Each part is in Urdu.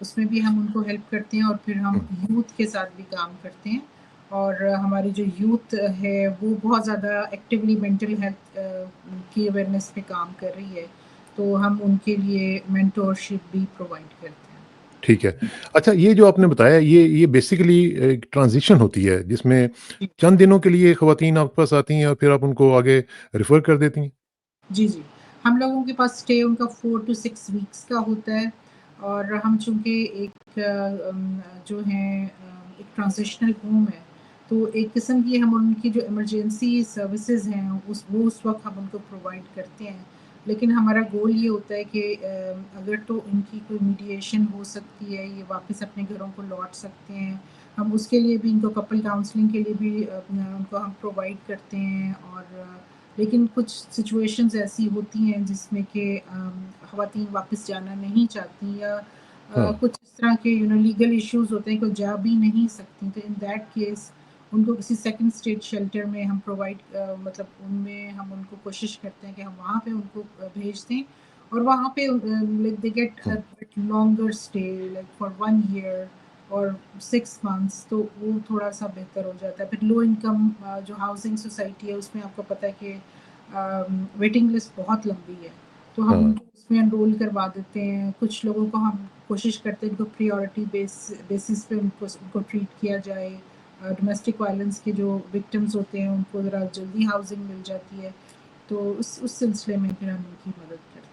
اس میں بھی ہم ان کو ہیلپ کرتے ہیں، اور پھر ہم یوتھ کے ساتھ بھی کام کرتے ہیں، اور ہماری جو یوتھ ہے وہ بہت زیادہ ایکٹیولی مینٹل ہیلتھ کی اویئرنیس پہ کام کر رہی ہے، تو ہم ان کے لیے مینٹورشپ بھی پرووائڈ کرتے ہیں۔ ٹھیک ہے. اچھا، یہ جو آپ نے بتایا یہ بیسیکلی ایک ٹرانزیشن ہوتی ہے جس میں چند دنوں کے لیے خواتین آپ کے پاس آتی ہیں اور پھر آپ ان کو آگے ریفر کر دیتی ہیں؟ جی جی، ہم لوگوں کے پاس اسٹے ان کا 4 to 6 ویکس کا ہوتا ہے، اور ہم چونکہ ایک جو ہے ایک ٹرانزیشنل ہوم ہے، تو ایک قسم کی ہم ان کی جو ایمرجنسی سروسز ہیں وہ اس وقت ہم ان کو پرووائڈ کرتے ہیں، لیکن ہمارا گول یہ ہوتا ہے کہ اگر تو ان کی کوئی میڈیشن ہو سکتی ہے، یہ واپس اپنے گھروں کو لوٹ سکتے ہیں، ہم اس کے لیے بھی ان کو کپل کاؤنسلنگ کے لیے بھی ان کو ہم پرووائڈ کرتے ہیں، اور لیکن کچھ سچویشنز ایسی ہوتی ہیں جس میں کہ خواتین واپس جانا نہیں چاہتی، یا کچھ اس طرح کے لیگل ایشوز ہوتے ہیں کہ جا بھی نہیں سکتی، تو ان دیٹ کیس ان کو کسی سیکنڈ اسٹیٹ شیلٹر میں ہم پرووائڈ مطلب ان میں ہم ان کو کوشش کرتے ہیں کہ ہم وہاں پہ ان کو بھیج دیں، اور وہاں پہ they get longer stay like for 1 year اور 6 months، تو وہ تھوڑا سا بہتر ہو جاتا ہے۔ پھر لو انکم جو ہاؤسنگ سوسائٹی ہے اس میں آپ کو پتہ ہے کہ ویٹنگ لسٹ بہت لمبی ہے، تو ہم ان کو اس میں انرول کروا دیتے ہیں۔ کچھ لوگوں کو ہم کوشش کرتے ہیں ان کو پریورٹی بیسس پہ ان کو ٹریٹ کیا جائے، ڈومیسٹک وائلنس کے جو وکٹمز ہوتے ہیں ان کو ذرا جلدی ہاؤسنگ مل جاتی ہے، تو اس سلسلے میں پھر ہم ان کی مدد کرتے ہیں۔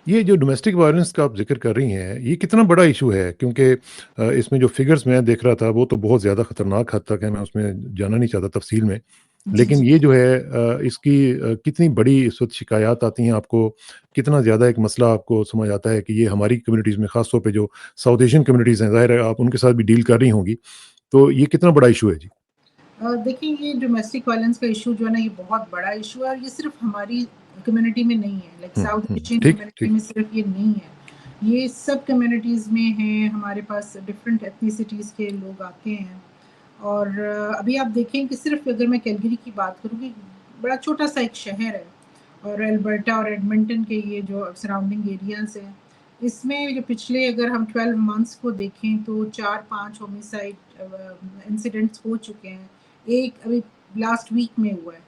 یہ جو ڈومیسٹک وائلنس کا آپ ذکر کر رہی ہیں، یہ کتنا بڑا ایشو ہے؟ کیونکہ اس میں جو فگرز میں دیکھ رہا تھا وہ تو بہت زیادہ خطرناک حد تک ہے، میں اس میں جانا نہیں چاہتا تفصیل میں، جی لیکن جی، یہ جو ہے اس کی کتنی بڑی اس وقت شکایات آتی ہیں آپ کو، کتنا زیادہ ایک مسئلہ آپ کو سمجھ آتا ہے کہ یہ ہماری کمیونٹیز میں، خاص طور پہ جو ساؤتھ ایشین کمیونٹیز ہیں، ظاہر ہے آپ ان کے ساتھ بھی ڈیل کر رہی ہوں گی، تو یہ کتنا بڑا ایشو ہے جی؟ دیکھیں، یہ ڈومیسٹک وائلنس کا ایشو جو ہے نا، یہ بہت بڑا ایشو ہے، اور یہ صرف ہماری کمیونٹی میں نہیں ہے، لائک ساؤتھ ایشین ٹھیک کمیونٹی ٹھیک. میں صرف یہ نہیں ہے، یہ سب کمیونٹیز میں ہیں، ہمارے پاس ڈفرینٹ ایتھنیسٹیز کے لوگ آتے ہیں، اور ابھی آپ دیکھیں کہ صرف اگر میں کیلگری کی بات کروں کہ بڑا چھوٹا سا ایک شہر ہے، اور البرٹا اور ایڈمنٹن کے یہ جو سراؤنڈنگ ایریاز ہیں، اس میں جو پچھلے اگر ہم 12 months کو دیکھیں تو 4-5 ہومیسائڈ انسیڈنٹس ہو چکے ہیں، ایک ابھی لاسٹ ویک میں ہوا ہے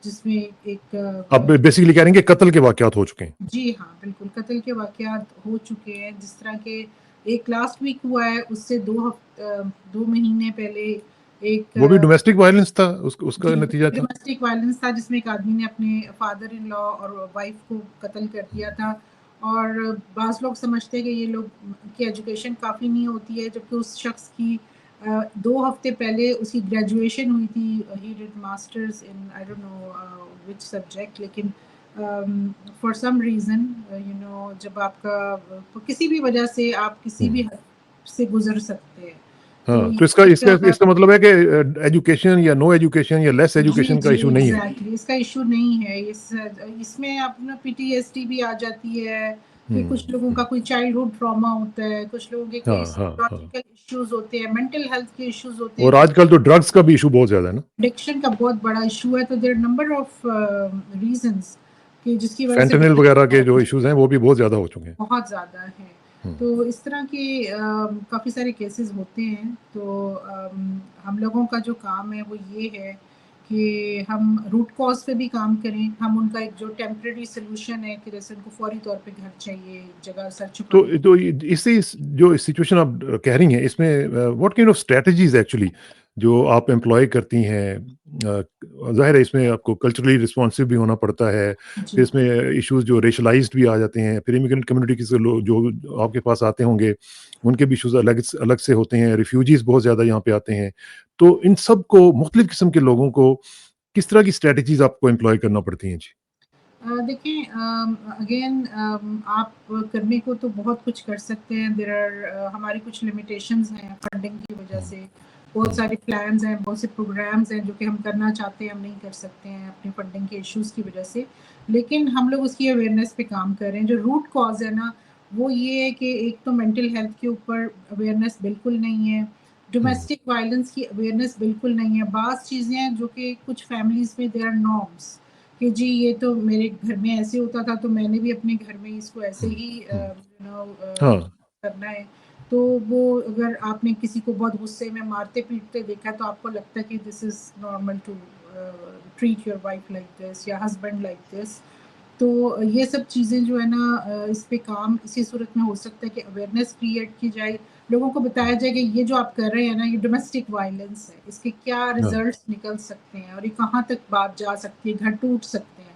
جس میں ایک آپ بیسیکلی کہہ رہے ہیں کہ قتل کے واقعات ہو چکے ہیں؟ جی ہاں بالکل، قتل کے واقعات ہو چکے ہیں، جس طرح کہ ایک لاسٹ ویک ہوا ہے، اس سے 2 مہینے پہلے ایک وہ بھی ڈومیسٹک وائلنس تھا، اس کا جی نتیجہ تھا؟ ڈومیسٹک وائلنس تھا، جس میں ایک آدمی نے اپنے فادر ان لا اور وائف کو قتل کر دیا تھا، اور بعض لوگ سمجھتے ہیں کہ یہ لوگ کی ایجوکیشن کافی نہیں ہوتی ہے، جبکہ اس شخص کی 2 ہفتے پہلے اس کی گریجویشن ہوئی تھی، he did masters in I don't know which subject, لیکن فار سم ریزن جب آپ کا کسی بھی وجہ سے آپ کسی بھی حد سے گزر سکتے ہیں، ہاں، تو اس کا مطلب ہے کہ ایجوکیشن یا نو ایجوکیشن یا لیس جی ایجوکیشن کا جی ایشو نہیں ہے؟ ایگزیکٹلی، اس کا ایشو نہیں ہے، اس میں اپنا PTSD بھی آ جاتی ہے، کہ کچھ لوگوں کا کوئی چائلڈہڈ ٹراما ہوتا ہے، کچھ لوگوں کے کوئی ہاں ہاں ہاں. سائیکولوجیکل ایشوز ہوتے ہیں، مینٹل ہیلتھ کے ایشوز ہوتے ہیں، اور آج کل تو ڈرگس کا بھی ایشو بہت زیادہ ہے نا؟ ایڈکشن کا بہت بڑا ایشو ہے، تو دیر نمبر آف ریزنس کہ جس کی وجہ سے فینٹنل وغیرہ کے جو ایشوز ہیں وہ بھی بہت زیادہ ہو چکے ہیں. بہت زیادہ ہے، تو اس طرح کے کافی سارے کیسز ہوتے ہیں، تو ہم لوگوں کا جو کام ہے وہ یہ ہے کہ ہم روٹ کاز پہ بھی کام کریں، ہم ان کا ایک جو ٹیمپریری سلوشن ہے کہ جیسے ان کو فوری طور پہ گھر چاہیے، جگہ سر چھپانے تو اس سے جو سچویشن آپ کہہ رہی ہیں، اس میں what kind of strategies actually جو آپ امپلائی کرتی ہیں؟ ظاہر ہے اس میں آپ کو کلچرلی رسپانسو بھی ہونا پڑتا ہے، پھر جی اس میں ایشوز جو ریشلائزڈ بھی آ جاتے ہیں، پھر امیگرینٹ کمیونٹی کے لوگ جو آپ کے پاس آتے ہوں گے ان کے بھی ایشوز الگ سے ہوتے ہیں، ریفیوجیز بہت زیادہ یہاں پہ آتے ہیں، تو ان سب کو مختلف قسم کے لوگوں کو کس طرح کی اسٹریٹجیز آپ کو امپلائی کرنا پڑتی ہیں جی؟ دیکھیں، اگین آپ کرنے کو تو بہت کچھ کر سکتے ہیں، ہماری کچھ لمیٹیشنز ہیں فنڈنگ کی وجہ سے، بہت سارے پلانز ہیں، بہت سے پروگرامز ہیں جو کہ ہم کرنا چاہتے ہیں، ہم نہیں کر سکتے ہیں اپنی فنڈنگ کے ایشوز کی وجہ سے، لیکن ہم لوگ اس کی اویئرنیس پہ کام کر رہے ہیں۔ جو روٹ کاز ہے نا، وہ یہ ہے کہ ایک تو مینٹل ہیلتھ کے اوپر اویئرنیس بالکل نہیں ہے، ڈومیسٹک وائلنس کی اویئرنیس بالکل نہیں ہے، بعض چیزیں ہیں جو کہ کچھ فیملیز میں دے آر نارمس کہ جی یہ تو میرے گھر میں ایسے ہوتا تھا، تو میں نے بھی اپنے گھر میں اس کو ایسے ہی ہاں. کرنا ہے، تو وہ اگر آپ نے کسی کو بہت غصے میں مارتے پیٹتے دیکھا تو آپ کو لگتا ہے کہ this is normal to treat your wife like this یا ہسبینڈ لائک دس. تو یہ سب چیزیں جو ہے نا اس پہ کام اسی صورت میں ہو سکتا ہے کہ اویئرنیس کریٹ کی جائے, لوگوں کو بتایا جائے کہ یہ جو آپ کر رہے ہیں نا یہ ڈومیسٹک وائلنس ہے, اس کے کیا ہاں ریزلٹس نکل سکتے ہیں اور یہ کہاں تک بات جا سکتی ہے, گھر ٹوٹ سکتے ہیں.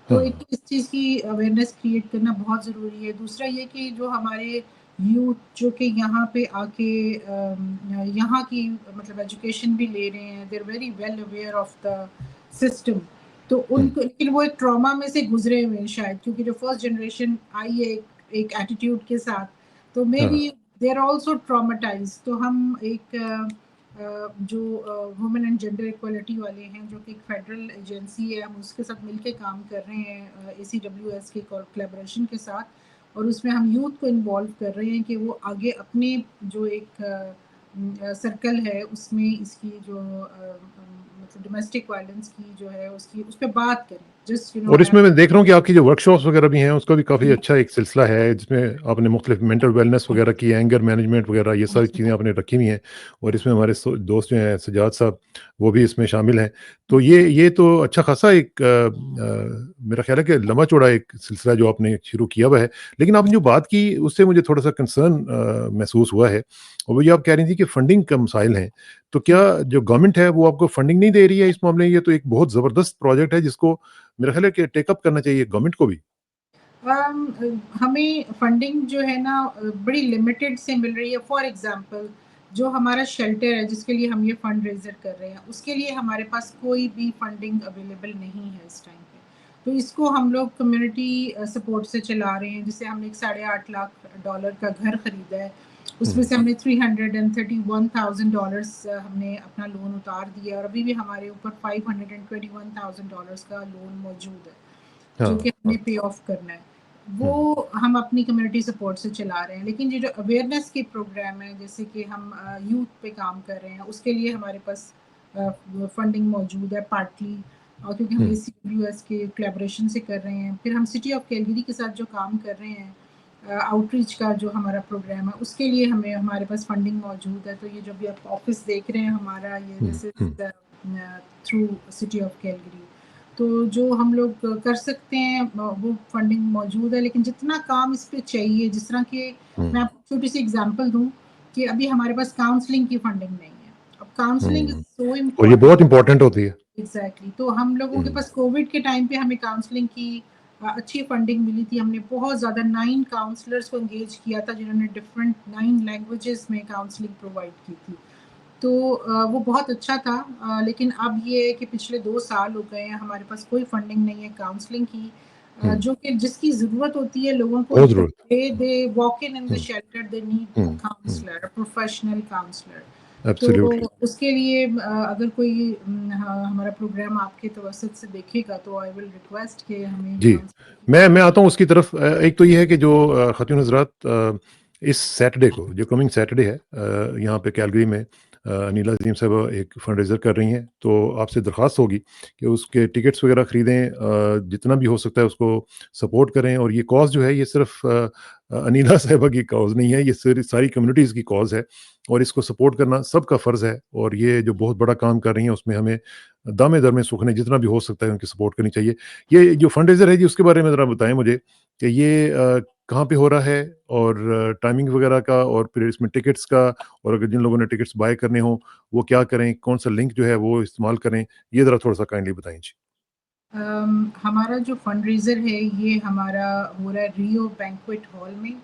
تو ہاں ایک تو اس چیز کی اویئرنیس کریٹ کرنا بہت ضروری ہے. دوسرا یہ کہ جو ہمارے یوتھ جو کہ یہاں پہ آ کے یہاں کی مطلب ایجوکیشن بھی لے رہے ہیں, they are very well aware of the system, تو ان کو لیکن وہ ایک ٹراما میں سے گزرے ہوئے ہیں شاید, کیونکہ جو فرسٹ جنریشن آئی ہے ایک ایٹیٹیوڈ کے ساتھ, تو مے ہاں be they are also traumatize. تو ہم ایک جو وومن اینڈ جینڈر ایکوالٹی والے ہیں جو کہ ایک فیڈرل ایجنسی ہے, ہم اس کے ساتھ مل کے کام کر رہے ہیں ACWS کے کولیبریشن کے ساتھ, اور اس میں ہم یوتھ کو انوالو کر رہے ہیں کہ وہ آگے اپنے جو ایک سرکل ہے اس میں اس کی جو مطلب ڈومیسٹک وائلنس کی جو ہے اس پہ بات کریں. جسٹ اور اس میں دیکھ رہا ہوں کہ آپ کی جو ورک شاپس وغیرہ بھی ہیں اس کا بھی کافی اچھا ایک سلسلہ ہے, جس میں آپ نے مختلف مینٹل ویلنس وغیرہ کی, اینگر مینجمنٹ وغیرہ, یہ ساری چیزیں آپ نے رکھی ہوئی ہیں. اور اس میں ہمارے دوست جو ہیں سجاد صاحب وہ بھی اس میں شامل ہیں. تو یہ تو اچھا خاصا ایک میرا خیال ہے کہ لمبا چوڑا ایک سلسلہ جو آپ نے شروع کیا ہوا ہے. لیکن آپ نے جو بات کی اس سے مجھے تھوڑا سا کنسرن محسوس ہوا ہے, اور وہ یہ آپ کہہ رہی تھی کہ فنڈنگ کا مسائل ہیں. تو کیا جو گورنمنٹ ہے وہ آپ کو فنڈنگ نہیں دے رہی ہے اس معاملے میں؟ یہ تو ایک بہت زبردست پروجیکٹ ہے جس کو میرا خیال ہے کہ ٹیک اپ کرنا چاہیے گورنمنٹ کو بھی. ہمیں فنڈنگ جو ہے نا بڑی لمیٹڈ سے مل رہی ہے. فار ایگزامپل جو ہمارا شیلٹر ہے جس کے لیے ہم یہ فنڈ ریزر کر رہے ہیں, اس کے لیے ہمارے پاس کوئی بھی فنڈنگ اویلیبل نہیں ہے اس ٹائم پہ. تو اس کو ہم لوگ کمیونٹی سپورٹ سے چلا رہے ہیں. جسے ہم نے ایک $8.5 کا گھر خریدا ہے, اس میں سے ہم نے $331,000 ہم نے اپنا لون اتار دیا, اور ابھی بھی ہمارے اوپر $521,000 کا لون موجود ہے ہاں جو کہ ہم نے پے آف کرنا ہے. وہ ہم اپنی کمیونٹی سپورٹ سے چلا رہے ہیں. لیکن یہ جو اویئرنیس کے پروگرام ہیں جیسے کہ ہم یوتھ پہ کام کر رہے ہیں, اس کے لیے ہمارے پاس فنڈنگ موجود ہے پارٹلی, اور کیونکہ ہم ACWS کے کولیبریشن سے کر رہے ہیں. پھر ہم سٹی آف کیلگری کے ساتھ جو کام کر رہے ہیں آؤٹ ریچ کا جو ہمارا پروگرام ہے, اس کے لیے ہمارے پاس فنڈنگ موجود ہے. تو یہ جو بھی آپ آفس دیکھ رہے ہیں ہمارا, یہ this is through city of Calgary. تو جو ہم لوگ کر سکتے ہیں وہ فنڈنگ موجود ہے. لیکن جتنا کام اس پہ چاہیے, جس طرح کہ میں آپ کو چھوٹی سی اگزامپل دوں کہ ابھی ہمارے پاس کاؤنسلنگ کی فنڈنگ نہیں ہے. اب کاؤنسلنگ از سو اور یہ بہت امپورٹنٹ ہوتی ہے. ایگزیکٹلی. تو ہم لوگوں کے پاس کووڈ کے ٹائم پہ ہمیں کاؤنسلنگ کی اچھی فنڈنگ ملی تھی. ہم نے بہت زیادہ 9 کاؤنسلرس کو انگیج کیا تھا جنہوں نے ڈفرینٹ 9 لینگویجز میں کاؤنسلنگ پرووائڈ کی تھی. تو وہ بہت اچھا تھا. لیکن اب یہ ہے کہ پچھلے 2 سال ہو گئے ہیں ہمارے پاس کوئی فنڈنگ نہیں ہے کاؤنسلنگ کی, جو کہ جس کی ضرورت ہوتی ہے لوگوں کو. بہت ضرورت. They walk in the shelter, they need a counselor, a professional counselor. تو ایبسلیوٹلی. اس کے لیے اگر کوئی ہمارا پروگرام آپ کے توسط سے دیکھے گا تو آئی ول ریکویسٹ کہ ہمیں جی میں آتا ہوں اس کی طرف. ایک تو یہ ہے کہ جو خاتون حضرات اس سیٹرڈے کو, جو کمنگ سیٹرڈے ہے, یہاں پہ کیلگری میں انیلا عظیم صاحبہ ایک فنڈ ریزر کر رہی ہیں. تو آپ سے درخواست ہوگی کہ اس کے ٹکٹس وغیرہ خریدیں, جتنا بھی ہو سکتا ہے اس کو سپورٹ کریں. اور یہ کاز جو ہے یہ صرف انیلا صاحبہ کی کاز نہیں ہے, یہ ساری کمیونٹیز کی کاز ہے, اور اس کو سپورٹ کرنا سب کا فرض ہے. اور یہ جو بہت بڑا کام کر رہی ہیں اس میں ہمیں دامے در میں سوکھنے جتنا بھی ہو سکتا ہے ان کی سپورٹ کرنی چاہیے. یہ جو فنڈ ریزر ہے جی, اس کے بارے میں ذرا بتائیں مجھے کہ یہ کہاں پہ ہو رہا ہے, اور ٹائمنگ وغیرہ کا, اور پھر اس میں ٹکٹس کا, اور اگر جن لوگوں نے ٹکٹس بائی کرنے ہوں وہ کیا کریں, کون سا لنک جو ہے وہ استعمال کریں, یہ ذرا تھوڑا سا کائنڈلی بتائیں جی. ہمارا جو فنڈ ریزر ہے یہ ہمارا ہو رہا ہے ریو بینکویٹ ہال میں,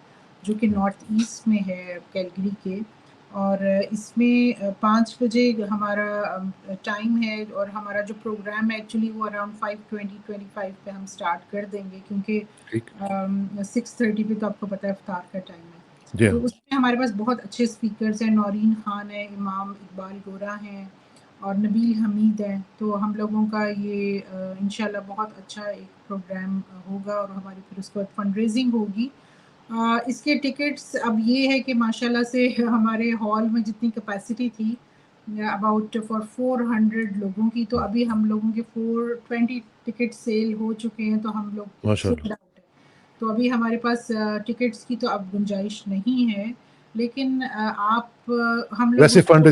جو کہ نارتھ ایسٹ میں ہے کیلگری کے. اور اس میں 5 بجے ہمارا ٹائم ہے, اور ہمارا جو پروگرام ہے ایکچولی وہ اراؤنڈ 5:20-5 پہ ہم اسٹارٹ کر دیں گے, کیونکہ ٹھیک. 6:30 پہ تو آپ کو پتہ ہے افطار کا ٹائم ہے. جی ہاں. تو اس میں ہمارے پاس بہت اچھے اسپیکرز ہیں. نورین خان ہے, امام اقبال گورا ہیں, اور نبیل حمید ہیں. تو ہم لوگوں کا یہ انشاءاللہ بہت اچھا ایک پروگرام ہوگا, اور ہماری پھر اس کے بعد فنڈ ریزنگ ہوگی. اس کے ٹکٹس اب یہ ہے کہ ماشاءاللہ سے ہمارے ہال میں جتنی کیپیسٹی تھی اباؤٹ فار 400 لوگوں کی, تو ابھی ہم لوگوں کے 420 ٹکٹ سیل ہو چکے ہیں. تو ہم لوگ ماشاء سولڈ اللہ. آؤٹ ہے. تو ابھی ہمارے پاس ٹکٹس کی تو اب گنجائش نہیں ہے. لیکن آپ ہم لوگ ویسے اس کو فنڈ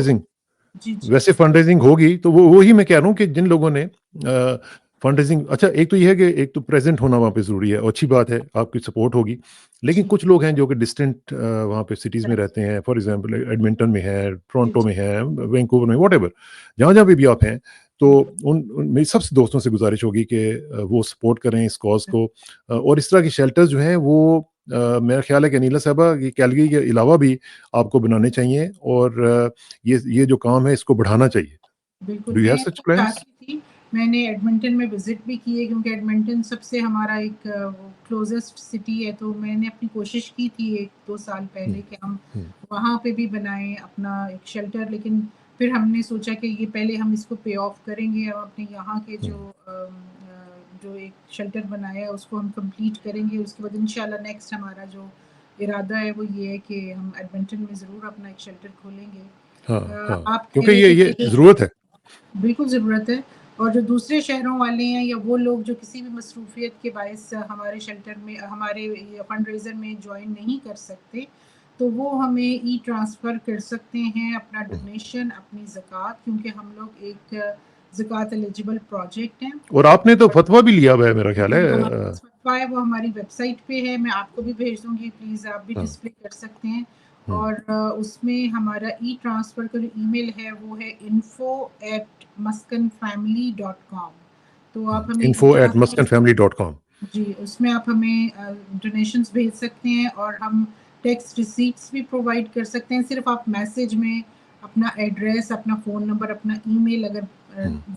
جی ویسے فنڈ ریزنگ ہوگی تو وہ وہی میں کہہ رہا ہوں کہ جن لوگوں نے فنڈ ریزنگ، اچھا ایک تو یہ ہے کہ ایک تو پریزنٹ ہونا وہاں پہ ضروری ہے، اور اچھی بات ہے آپ کی سپورٹ ہوگی، لیکن جی کچھ لوگ ہیں جو کہ ڈسٹنٹ وہاں پہ سٹیز میں رہتے ہیں، فار ایگزامپل ایڈمنٹن میں ہے، جی ٹورانٹو جی میں ہے، وینکوور میں، واٹ ایور جہاں جہاں پہ بھی آپ ہیں، تو ہوں، میری سب سے دوستوں سے گزارش ہوگی کہ وہ سپورٹ کریں اس کاز کو، اور اس طرح کی شیلٹر جو ہیں وہ میرا خیال ہے کہ نیلا صاحبہ یہ کیلگری کے علاوہ بھی آپ کو بنانے چاہیے، اور یہ جو کام ہے اس کو بڑھانا چاہیے. بالکل ڈو یو ہیو میں سچ پلانس؟ چاہتی تھی، میں نے ایڈمنٹن میں وزٹ بھی کی ہے کیونکہ ایڈمنٹن سب سے ہمارا ایک کلوزسٹ سٹی ہے، تو میں نے اپنی کوشش کی تھی 1-2 سال پہلے کہ ہم وہاں پہ بھی بنائیں اپنا ایک شیلٹر، لیکن پھر ہم نے سوچا کہ یہ پہلے ہم اس کو پے آف کریں گے، ہم اپنے یہاں کے جو ایک شیلٹر بنایا ہے اس کو ہم کمپلیٹ کریں گے، اس کے بعد انشاءاللہ نیکسٹ ہمارا جو ارادہ ہے وہ یہ ہے کہ ہم ایڈمنٹن میں ضرور اپنا ایک شیلٹر کھولیں گے. ہاں ہاں، آپ کہہ کیونکہ رہے یہ تھے کہ ضرورت ہے. بالکل ضرورت ہے، اور جو دوسرے شہروں والے ہیں یا وہ لوگ جو کسی بھی مصروفیت کے باعث ہمارے شیلٹر میں ہمارے فنڈ ریزر میں جوائن نہیں کر سکتے، تو وہ ہمیں ای ٹرانسفر کر سکتے ہیں اپنا ڈونیشن، اپنی زکوٰۃ، کیونکہ ہم لوگ ایک زکوٰۃ ایلیجبل پروجیکٹ ہیں. اور آپ نے تو فتویٰ بھی لیا ہوا ہے میرا خیال ہے. ہمارے پاس فتویٰ ہے، وہ ہماری ویب سائٹ پہ ہے، میں آپ کو بھی بھیج دوں گی، پلیز آپ بھی ہاں، ڈسپلے کر سکتے ہیں. اور اس میں ہمارا ای ٹرانسفر کا جو ای میل ہے وہ ہے info@muskanfamily.com. تو آپ ہمیں info@muskanfamily.com. جی اس میں آپ ہمیں ڈونیشنز بھیج سکتے ہیں، اور ہم ٹیکس ریسیپٹس بھی پرووائڈ کر سکتے ہیں. صرف آپ میسیج میں اپنا ایڈریس، اپنا فون نمبر، اپنا ای میل اگر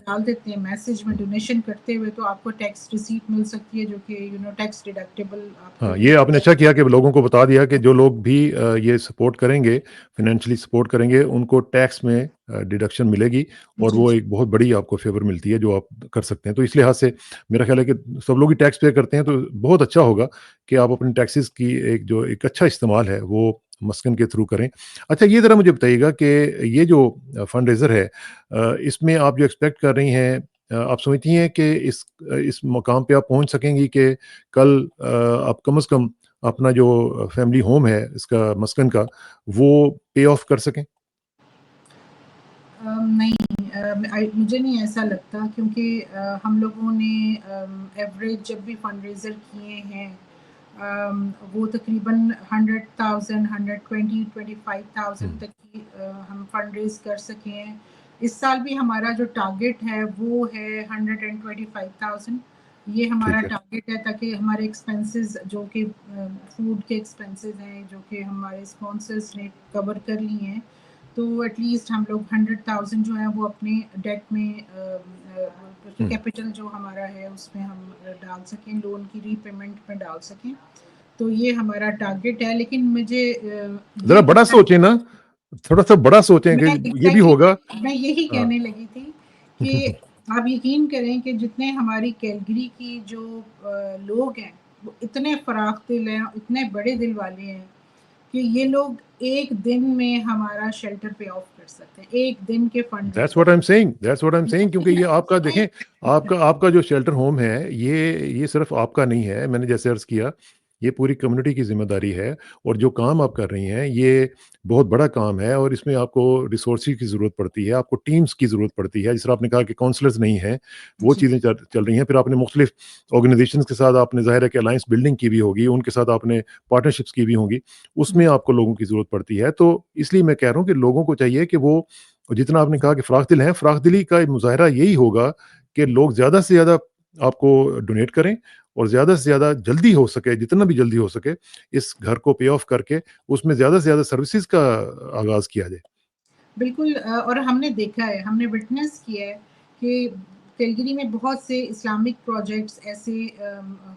ڈال دیتے ہیں میسیج میں ڈونیشن کرتے ہوئے، تو آپ کو ٹیکس ریسیپٹ مل سکتی ہے جو کہ ٹیکس ڈیڈکٹیبل آپ کا ہاں، یہ آپ نے اچھا کیا کہ لوگوں کو بتا دیا کہ جو لوگ بھی یہ سپورٹ کریں گے، فائنینشلی سپورٹ کریں گے، ان کو ٹیکس میں ڈیڈکشن ملے گی، اور جی وہ جی ایک بہت بڑی آپ کو فیور ملتی ہے جو آپ کر سکتے ہیں. تو اس لحاظ سے میرا خیال ہے کہ سب لوگ ہی ٹیکس پے کرتے ہیں، تو بہت اچھا ہوگا کہ آپ اپنے ٹیکسز کی ایک اچھا استعمال ہے وہ مسکن کے تھرو کریں. اچھا یہ ذرا مجھے بتائیے گا کہ یہ جو فنڈ ریزر ہے، اس میں آپ جو ایکسپیکٹ کر رہی ہیں، آپ سمجھتی ہیں کہ اس مقام پہ آپ پہنچ سکیں گی کہ کل آپ کم از کم اپنا جو فیملی ہوم ہے اس کا مسکن کا وہ پے آف کر سکیں؟ نہیں، مجھے نہیں ایسا لگتا، کیونکہ ہم لوگوں نے ایوریج جب بھی فنڈ ریزر کیے ہیں وہ تقریباً 100,000 120,000 تک کی ہم فنڈ ریز کر سکے ہیں. اس سال بھی ہمارا جو ٹارگیٹ ہے وہ ہے 125,000. یہ ہمارا ٹھیک ہے. ٹارگیٹ ہے تاکہ ہمارے ایکسپینسز جو کہ فوڈ کے ایکسپینسز ہیں جو کہ ہمارے اسپانسرز نے کور کر لی ہیں، تو ایٹ لیسٹ ہم لوگ 100,000 جو ہے وہ اپنے ڈیٹ میں کیپٹل جو ہمارا ہے اس میں ہم ڈال سکیں، لون کی ری پیمنٹ میں ڈال سکیں. تو یہ ہمارا ٹارگیٹ ہے، لیکن مجھے ذرا یہ بڑا پتہ سوچیں نا، تھوڑا سا بڑا سوچیں کہ میں یہ بھی ایگزیکٹلی ہوگا. میں یہی ہاں. کہنے لگی تھی کہ آپ یقین کریں کہ جتنے ہماری کیلگری کی جو لوگ ہیں وہ اتنے فراخ دل ہیں، اتنے بڑے دل والے ہیں کہ یہ لوگ ایک دن میں ہمارا شیلٹر پے آف کر سکتے ہیں، ایک دن کے fund that's raiser. What I am seeing, that's what I am seeing, کیونکہ یہ آپ کا دیکھیں، آپ کا جو شیلٹر ہوم ہے یہ صرف آپ کا نہیں ہے. میں نے جیسے عرض کیا یہ پوری کمیونٹی کی ذمہ داری ہے، اور جو کام آپ کر رہی ہیں یہ بہت بڑا کام ہے، اور اس میں آپ کو ریسورسز کی ضرورت پڑتی ہے، آپ کو ٹیمز کی ضرورت پڑتی ہے. جس طرح آپ نے کہا کہ کاؤنسلرز نہیں ہیں، وہ جی چیزیں چل رہی ہیں. پھر آپ نے مختلف آرگنائزیشنز کے ساتھ آپ نے ظاہر ہے کہ الائنس بلڈنگ کی بھی ہوگی، ان کے ساتھ آپ نے پارٹنرشپس کی بھی ہوں گی، اس میں آپ کو لوگوں کی ضرورت پڑتی ہے. تو اس لیے میں کہہ رہا ہوں کہ لوگوں کو چاہیے کہ وہ جتنا آپ نے کہا کہ فراخ دل ہیں، فراخ دلی کا مظاہرہ یہی ہوگا کہ لوگ زیادہ سے زیادہ آپ کو ڈونیٹ کریں، اور زیادہ سے زیادہ جلدی ہو سکے، جتنا بھی جلدی ہو سکے اس گھر کو پے آف کر کے اس میں زیادہ سے زیادہ سروسز کا آغاز کیا جائے. بالکل، اور ہم نے دیکھا ہے، ہم نے وٹنس کیا ہے کہ کیلگری میں بہت سے اسلامک پروجیکٹس ایسے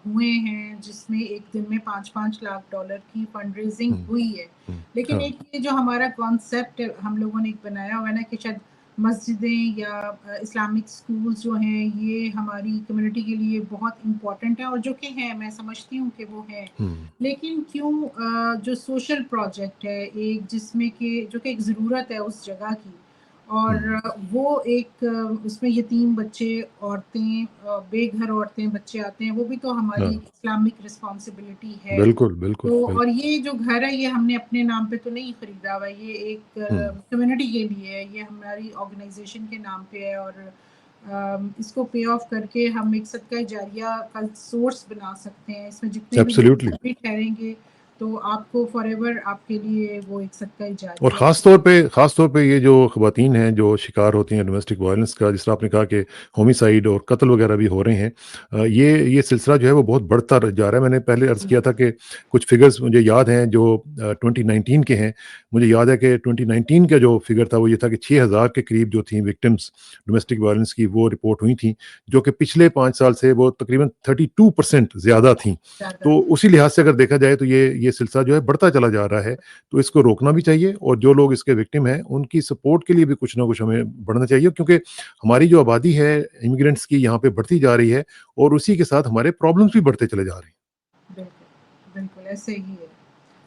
ہوئے ہیں جس میں ایک دن میں $5-5 لاکھ کی فنڈ ریزنگ ہوئی ہے. لیکن ہاں. ایک یہ جو ہمارا کانسیپٹ ہم لوگوں نے ایک بنایا ہوا ہے نا کہ شاید مسجدیں یا اسلامک اسکولز جو ہیں یہ ہماری کمیونٹی کے لیے بہت امپورٹنٹ ہیں، اور جو کہ ہیں، میں سمجھتی ہوں کہ وہ ہیں. لیکن کیوں جو سوشل پروجیکٹ ہے ایک جس میں کہ جو کہ ایک ضرورت ہے اس جگہ کی، اور وہ ایک اس میں یتیم بچے، عورتیں، بے گھر عورتیں، بچے آتے ہیں، وہ بھی تو ہماری ہاں، ایک اسلامک رسپانسبلٹی ہے. بالکل بالکل تو بالکل. اور یہ جو گھر ہے یہ ہم نے اپنے نام پہ تو نہیں خریدا ہوا ہے، یہ ایک کمیونٹی کے لیے ہے، یہ ہماری آرگنائزیشن کے نام پہ ہے. اور اس کو پے آف کر کے ہم ایک صدقہ جاریہ کا سورس بنا سکتے ہیں. اس میں جتنے بھی لوگ ایبسلیوٹلی. بھی ٹھہریں گے تو آپ کو فار ایور آپ کے لیے وہ ایک صدقہ اور جاریہ. خاص طور پہ یہ جو خواتین ہیں جو شکار ہوتی ہیں ڈومیسٹک وائلنس کا، جس طرح آپ نے کہا کہ ہومیسائیڈ اور قتل وغیرہ بھی ہو رہے ہیں، یہ سلسلہ جو ہے وہ بہت بڑھتا جا رہا ہے. میں نے پہلے عرض کیا تھا کہ کچھ فگرز مجھے یاد ہیں جو 2019 کے ہیں. مجھے یاد ہے کہ 2019 کا جو فگر تھا وہ یہ تھا کہ 6,000 کے قریب جو تھیں وکٹمس ڈومیسٹک وائلنس کی وہ رپورٹ ہوئی تھیں، جو کہ پچھلے 5 سال سے وہ تقریباً 32% زیادہ تھیں. زیادہ. تو اسی لحاظ سے اگر دیکھا جائے تو یہ سلسلہ جو ہے بڑھتا چلا جا رہا ہے. تو اس کو روکنا بھی چاہیے، اور جو لوگ اس کے وکٹم ہیں ان کی سپورٹ کے لیے بھی کچھ نہ کچھ ہمیں بڑھنا چاہیے، کیونکہ ہماری جو آبادی ہے امیگرینٹس کی یہاں پہ بڑھتی جا رہی ہے، اور اسی کے ساتھ ہمارے پرابلمس بھی بڑھتے چلے جا رہے ہیں. بالکل بالکل ایسے ہی ہے.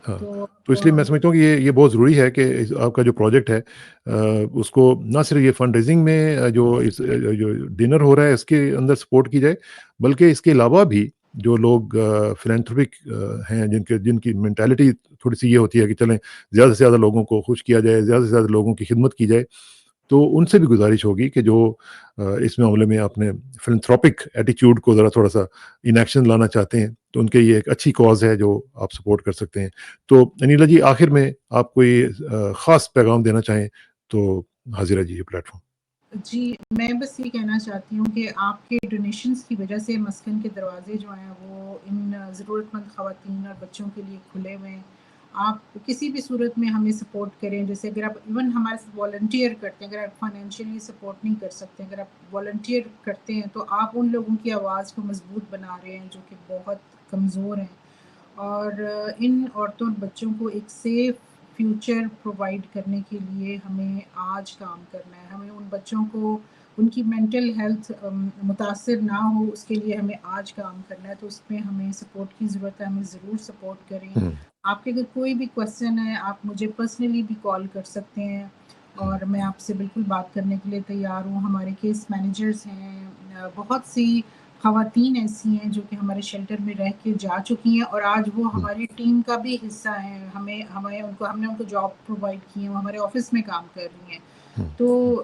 ہاں، تو تو اس لیے میں سمجھتا ہوں کہ یہ بہت ضروری ہے کہ آپ کا جو پروجیکٹ ہے اس کو نہ صرف یہ فنڈ ریزنگ میں جو ڈنر ہو رہا ہے اس کے اندر سپورٹ کی جائے، بلکہ اس کے علاوہ بھی جو لوگ فلینتھروپک ہیں، جن کی مینٹالٹی تھوڑی سی یہ ہوتی ہے کہ چلیں زیادہ سے زیادہ لوگوں کو خوش کیا جائے، زیادہ سے زیادہ لوگوں کی خدمت کی جائے، تو ان سے بھی گزارش ہوگی کہ جو اس معاملے میں اپنے فلنتھروپک ایٹیچیوڈ کو ذرا تھوڑا سا ان ایکشن لانا چاہتے ہیں، تو ان کے یہ ایک اچھی کاز ہے جو آپ سپورٹ کر سکتے ہیں. تو انیلا جی، آخر میں آپ کوئی خاص پیغام دینا چاہیں تو حاضر ہے جی یہ پلیٹ فارم. جی، میں بس یہ کہنا چاہتی ہوں کہ آپ کے ڈونیشنز کی وجہ سے مسکن کے دروازے جو ہیں وہ ان ضرورت مند خواتین اور بچوں کے لیے کھلے ہوئے ہیں. آپ کسی بھی صورت میں ہمیں سپورٹ کریں، جیسے اگر آپ ایون ہمارے ساتھ والنٹیئر کرتے ہیں، اگر آپ فائنینشیلی سپورٹ نہیں کر سکتے، اگر آپ والنٹیئر کرتے ہیں تو آپ ان لوگوں کی آواز کو مضبوط بنا رہے ہیں جو کہ بہت کمزور ہیں. اور ان عورتوں اور بچوں کو ایک سیف فیوچر پرووائڈ کرنے کے لیے ہمیں آج کام کرنا ہے. ہمیں ان بچوں کو ان کی مینٹل ہیلتھ متاثر نہ ہو، اس کے لیے ہمیں آج کام کرنا ہے. تو اس میں ہمیں سپورٹ کی ضرورت ہے، ہمیں ضرور سپورٹ کریں. آپ کے اگر کوئی بھی کویسچن ہے آپ مجھے پرسنلی بھی کال کر سکتے ہیں، اور میں آپ سے بالکل بات کرنے کے لیے تیار ہوں. ہمارے کیس مینیجرز ہیں، بہت سی خواتین ایسی ہیں جو کہ ہمارے شیلٹر میں رہ کے جا چکی ہیں اور آج وہ ہماری ٹیم کا بھی حصہ ہیں. ہم نے ان کو جاب پرووائڈ کی ہے، وہ ہمارے آفس میں کام کر رہی ہیں. تو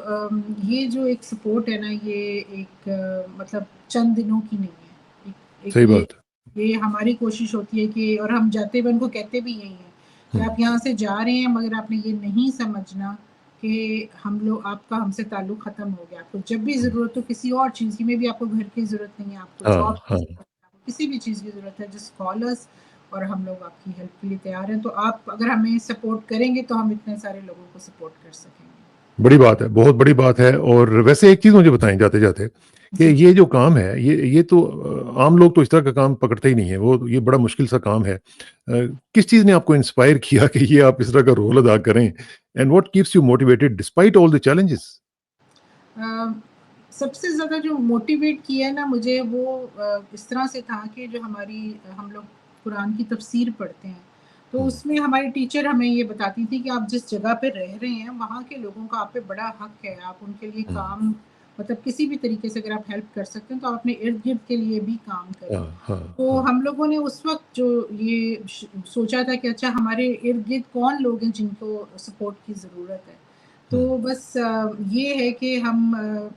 یہ جو ایک سپورٹ ہے نا، یہ ایک مطلب چند دنوں کی نہیں ہے. صحیح بات. یہ ہماری کوشش ہوتی ہے کہ، اور ہم جاتے ہوئے ان کو کہتے بھی یہی ہیں کہ آپ یہاں سے جا رہے ہیں مگر آپ نے یہ نہیں سمجھنا کہ آپ کا ہم سے تعلق ختم ہو گیا. آپ کو جب بھی ضرورت ہو کسی اور چیز کی، میں بھی آپ کو گھر کی ضرورت نہیں ہے، آپ کو ہاں جاب کی ہاں ضرورت ہے، آپ کو کسی بھی چیز کی ضرورت ہے، جس کالرس، اور ہم لوگ آپ کی ہیلپ کے لیے تیار ہیں. تو آپ اگر ہمیں سپورٹ کریں گے تو ہم اتنے سارے لوگوں کو سپورٹ کر سکیں گے. بڑی بات ہے، بہت بڑی بات ہے. اور ویسے ایک چیز مجھے بتائیں جاتے جاتے کہ جی یہ جو کام ہے، یہ تو عام لوگ تو اس طرح کا کام پکڑتے ہی نہیں ہے، یہ بڑا مشکل سا کام ہے. کس چیز نے آپ کو انسپائر کیا کہ یہ آپ اس طرح کا رول ادا کریں؟ And what keeps you motivated despite all the challenges? سب سے زیادہ جو موٹیویٹ کیا ہے نا مجھے، وہ اس طرح سے تھا کہ جو ہم لوگ قرآن کی تفسیر پڑھتے ہیں، تو اس میں ہماری ٹیچر ہمیں یہ بتاتی تھی کہ آپ جس جگہ پہ رہ رہے ہیں وہاں کے لوگوں کا آپ پہ بڑا حق ہے. آپ ان کے لیے کام، مطلب کسی بھی طریقے سے اگر آپ ہیلپ کر سکتے ہیں تو آپ اپنے ارد گرد کے لیے بھی کام کریں. ہاں ہاں تو ہاں. ہم لوگوں نے اس وقت جو یہ سوچا تھا کہ اچھا ہمارے ارد گرد کون لوگ ہیں جن کو سپورٹ کی ضرورت ہے. تو بس یہ ہے کہ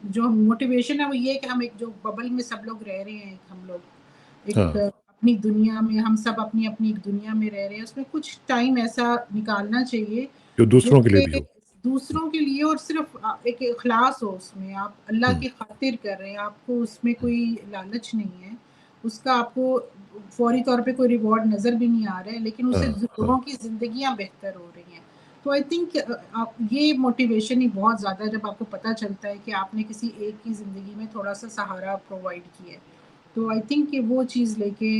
جو موٹیویشن ہے وہ یہ ہے کہ ہم ایک جو ببل میں سب لوگ رہ رہے ہیں، ہم لوگ ایک اپنی دنیا میں، ہم سب اپنی اپنی ایک دنیا میں رہ رہے ہیں. اس میں کچھ ٹائم ایسا نکالنا چاہیے جو جو دوسروں کے لیے کہ بھی ہو. دوسروں کے لیے، اور صرف ایک اخلاص ہو اس میں. آپ اللہ کی خاطر کر رہے ہیں، آپ کو اس میں کوئی لالچ نہیں ہے، اس کا آپ کو فوری طور پہ کوئی ریوارڈ نظر بھی نہیں آ رہا ہے، لیکن اس سے لوگوں کی زندگیاں بہتر ہو رہی ہیں. تو آئی تھنک یہ موٹیویشن ہی بہت زیادہ ہے جب آپ کو پتہ چلتا ہے کہ آپ نے کسی ایک کی زندگی میں تھوڑا سا سہارا پرووائڈ کیا ہے. تو آئی تھنک کہ وہ چیز لے کے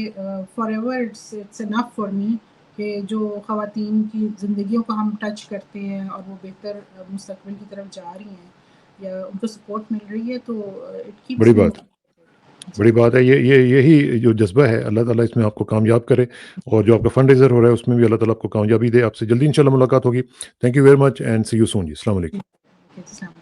forever it's enough for me کہ جو خواتین کی زندگیوں کو ہم ٹچ کرتے ہیں اور وہ بہتر مستقبل کی طرف جا رہی ہیں یا ان کو سپورٹ مل رہی ہے، تو اٹ بڑی کیپس می. بات، بڑی بات ہے. یہی جو جذبہ ہے، اللہ تعالیٰ اس میں آپ کو کامیاب کرے، اور جو آپ کا فنڈ ریزر ہو رہا ہے اس میں بھی اللہ تعالیٰ آپ کو کامیابی دے. آپ سے جلدی انشاءاللہ ملاقات ہوگی. Thank you very much and see you soon جی. السلام علیکم. السلام